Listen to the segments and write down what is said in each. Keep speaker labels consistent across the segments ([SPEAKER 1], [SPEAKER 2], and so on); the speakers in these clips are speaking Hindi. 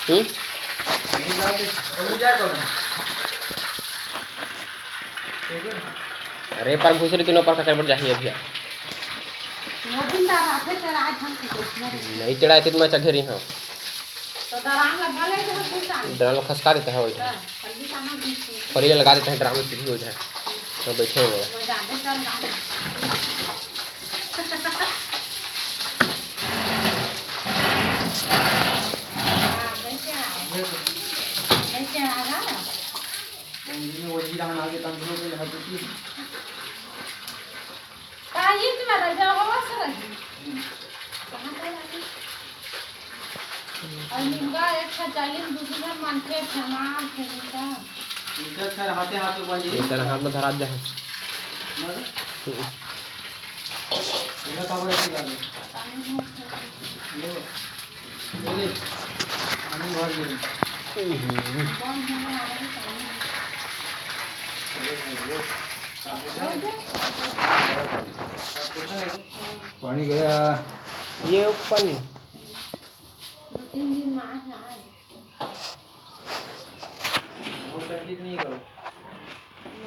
[SPEAKER 1] हम्म अरे पर घुस रही तीनों पर का कर जाइए भैया नहीं चढ़ाए थे तो मैं चढ़े रही हूँ ड्राम में खसका देता है वही फरिया लगा देते हैं ड्राम में सीधी हो जाए तो बैठे हुए हाथ में धरा जाए
[SPEAKER 2] पानी गया
[SPEAKER 1] ये पानी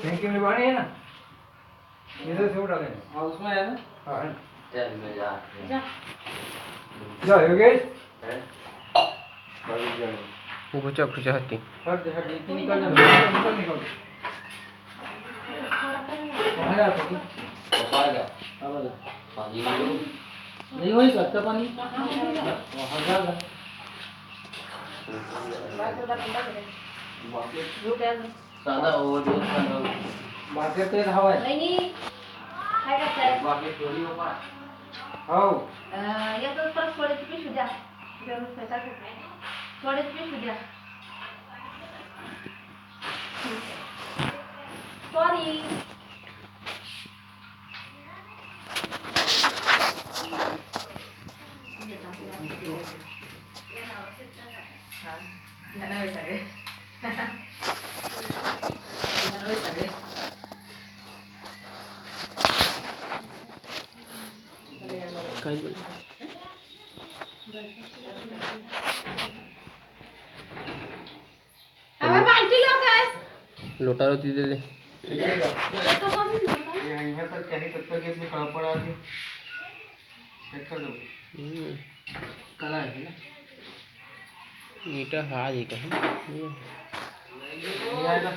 [SPEAKER 2] टैंकी में पानी है ना इधर से उठा लेना
[SPEAKER 3] हाँ उसमें है ना
[SPEAKER 2] हाँ
[SPEAKER 3] चल मैं जा
[SPEAKER 2] जा योगेश
[SPEAKER 1] वो बच्चा खुचा हती
[SPEAKER 3] हट हट निकल जा
[SPEAKER 2] निकल
[SPEAKER 3] कहाँ जा सकती पाएगा अब पानी नहीं वही सकता पानी वहाँ जा सादा वो जो बाकी तेज हवा है
[SPEAKER 4] नहीं काय करताय
[SPEAKER 3] बाकी थोड़ी हो पा
[SPEAKER 2] आओ
[SPEAKER 4] या तो परत थोड्याची पिशवी द्या व्यवस्था टाकू थोड्याची पिशवी द्या सॉरी
[SPEAKER 1] लोटा रोटी दे दे
[SPEAKER 3] यहाँ पर क्या ही तब तक अपने कड़ा पड़ा के चेक कर दो कला है ना
[SPEAKER 1] मीठा हाथ ही कहीं
[SPEAKER 3] ये आएगा